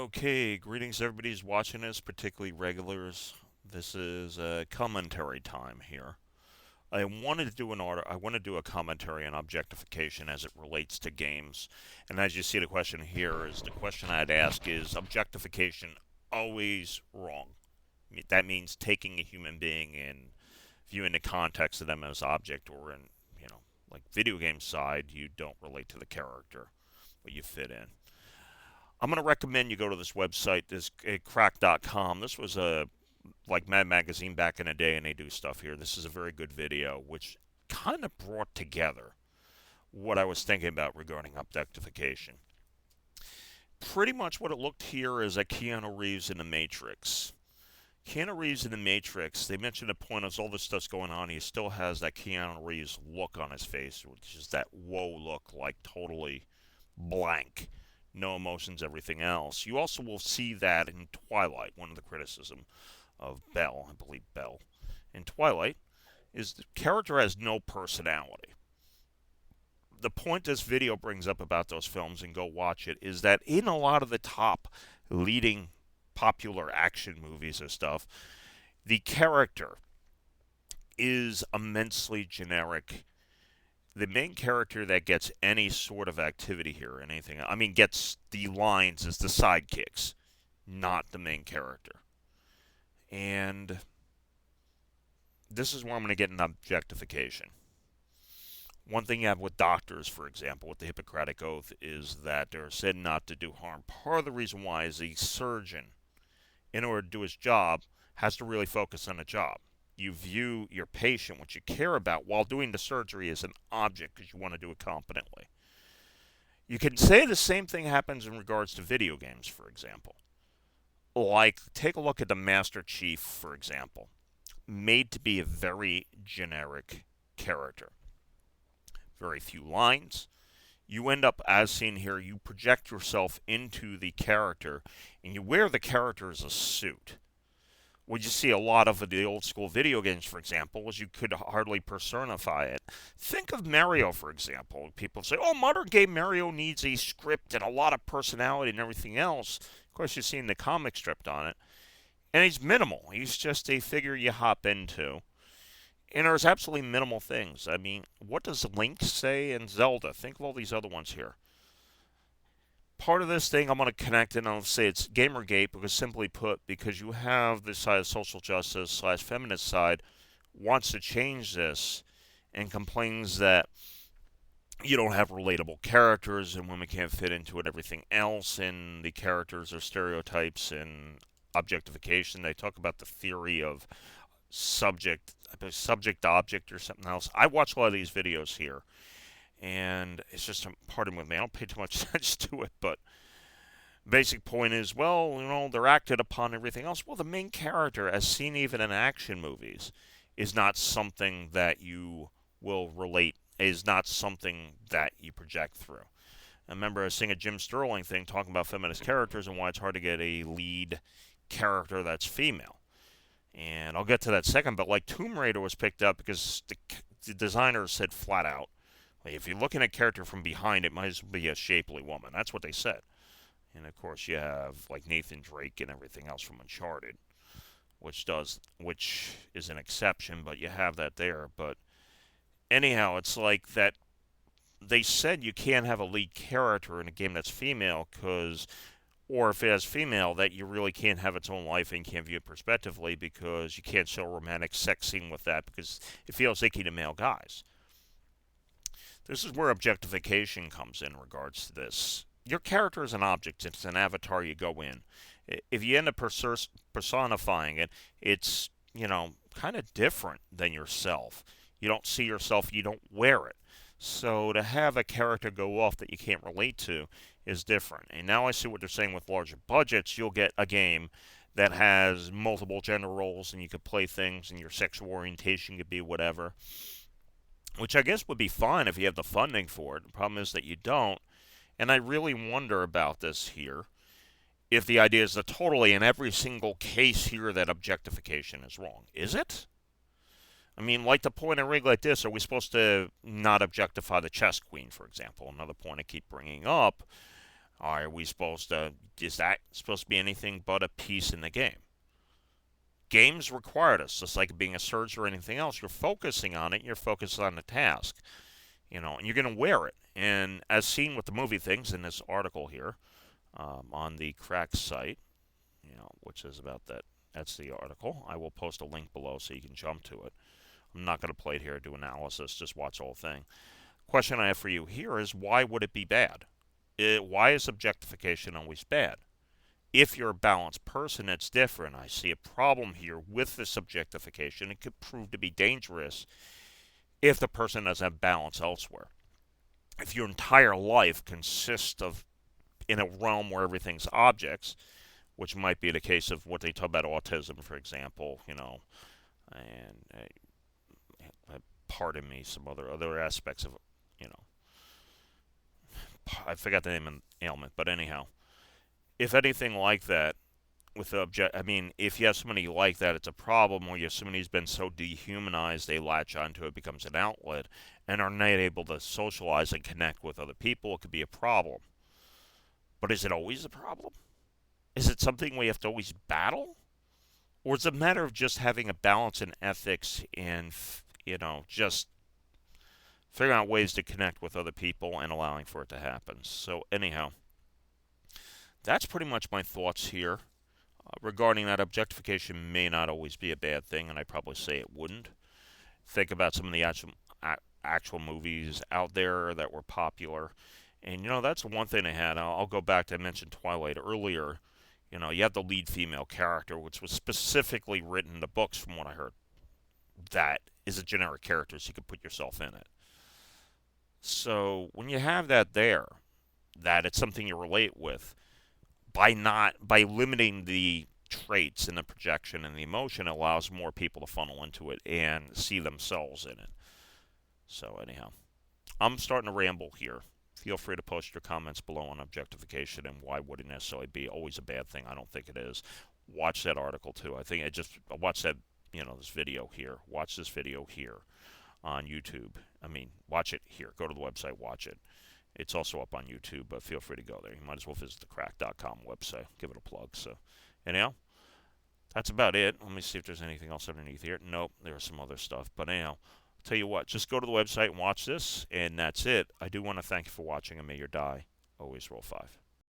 Okay, greetings everybody who's watching this, particularly regulars. This is commentary time here. I wanted to do I want to do a commentary on objectification as it relates to games. And as you see, the question here is the question I'd ask is objectification always wrong? That means taking a human being and viewing the context of them as object, or in, like video game side, you don't relate to the character, but you fit in. I'm going to recommend you go to this website, this crack.com. This was like Mad Magazine back in the day, and they do stuff here. This is a very good video, which kind of brought together what I was thinking about regarding objectification. Pretty much what it looked here is like Keanu Reeves in The Matrix. Keanu Reeves in The Matrix, they mentioned the point as all this stuff's going on, he still has that Keanu Reeves look on his face, which is that whoa look, like totally blank. No emotions, everything else. You also will see that in Twilight. One of the criticism of Bell, I believe Bell, in Twilight, is the character has no personality. The point this video brings up about those films, and go watch it, is that in a lot of the top leading popular action movies or stuff, the character is immensely generic. The main character that gets any sort of activity here, anything, gets the lines is the sidekicks, not the main character. And this is where I'm going to get an objectification. One thing you have with doctors, for example, with the Hippocratic Oath, is that they're said not to do harm. Part of the reason why is the surgeon, in order to do his job, has to really focus on the job. You view your patient, what you care about, while doing the surgery as an object because you want to do it competently. You can say the same thing happens in regards to video games, for example. Like, take a look at the Master Chief, for example. Made to be a very generic character. Very few lines. You end up, as seen here, you project yourself into the character, and you wear the character as a suit. What you see a lot of the old school video games, for example, was you could hardly personify it. Think of Mario, for example. People say, oh, modern game Mario needs a script and a lot of personality and everything else. Of course, you've seen the comic strip on it. And he's minimal. He's just a figure you hop into. And there's absolutely minimal things. What does Link say in Zelda? Think of all these other ones here. Part of this thing I'm going to connect and I'll say it's Gamergate, because simply put, because you have this side of social justice / feminist side wants to change this and complains that you don't have relatable characters and women can't fit into it, everything else, and the characters are stereotypes and objectification. They talk about the theory of subject object or something else. I watch a lot of these videos here. And it's just, pardon with me, I don't pay too much attention to it, but basic point is, well, they're acted upon everything else. Well, the main character, as seen even in action movies, is not something that you will relate, is not something that you project through. I remember I was seeing a Jim Sterling thing talking about feminist characters and why it's hard to get a lead character that's female. And I'll get to that second, but like Tomb Raider was picked up because the designer said flat out, if you're looking at a character from behind, it might as well be a shapely woman. That's what they said. And, of course, you have, like, Nathan Drake and everything else from Uncharted, which is an exception, but you have that there. But, anyhow, it's like that they said you can't have a lead character in a game that's female or if it has female, that you really can't have its own life and can't view it prospectively because you can't show a romantic sex scene with that because it feels icky to male guys. This is where objectification comes in regards to this. Your character is an object. It's an avatar you go in. If you end up personifying it, it's, kind of different than yourself. You don't see yourself, you don't wear it. So to have a character go off that you can't relate to is different. And now I see what they're saying with larger budgets. You'll get a game that has multiple gender roles and you could play things and your sexual orientation could be whatever. Which I guess would be fine if you have the funding for it. The problem is that you don't. And I really wonder about this here. If the idea is that totally in every single case here that objectification is wrong. Is it? Like the point I rig like this, are we supposed to not objectify the chess queen, for example? Another point I keep bringing up. Are we supposed to, is that supposed to be anything but a piece in the game? Games require this, just like being a surgeon or anything else. You're focusing on it, you're focused on the task, and you're going to wear it. And as seen with the movie things in this article here on the Crack site, which is about that. That's the article. I will post a link below so you can jump to it. I'm not going to play it here, do analysis, just watch the whole thing. Question I have for you here is, why would it be bad? Why is objectification always bad? If you're a balanced person, it's different. I see a problem here with this objectification. It could prove to be dangerous if the person doesn't have balance elsewhere. If your entire life consists of in a realm where everything's objects, which might be the case of what they talk about autism, for example, and pardon me, some other aspects of, I forgot the name of the ailment, but anyhow, if anything like that, with the if you have somebody like that, it's a problem. Or you have somebody who's been so dehumanized, they latch onto it, becomes an outlet, and are not able to socialize and connect with other people. It could be a problem. But is it always a problem? Is it something we have to always battle? Or is it a matter of just having a balance in ethics and, just figuring out ways to connect with other people and allowing for it to happen? So, anyhow, that's pretty much my thoughts here. Regarding that, objectification may not always be a bad thing, and I probably say it wouldn't. Think about some of the actual movies out there that were popular. And, that's one thing they had. I'll go back to, I mentioned Twilight earlier. You have the lead female character, which was specifically written in the books, from what I heard. That is a generic character, so you can put yourself in it. So when you have that there, that it's something you relate with, by limiting the traits and the projection and the emotion, allows more people to funnel into it and see themselves in it. So anyhow, I'm starting to ramble here. Feel free to post your comments below on objectification and why would it necessarily be always a bad thing. I don't think it is. Watch that article too. I watch that, this video here. Watch this video here on YouTube. Watch it here. Go to the website, watch it. It's also up on YouTube, but feel free to go there. You might as well visit the crack.com website. Give it a plug. So, anyhow, that's about it. Let me see if there's anything else underneath here. Nope, there's some other stuff. But anyhow, tell you what, just go to the website and watch this, and that's it. I do want to thank you for watching, and may your die always roll 5.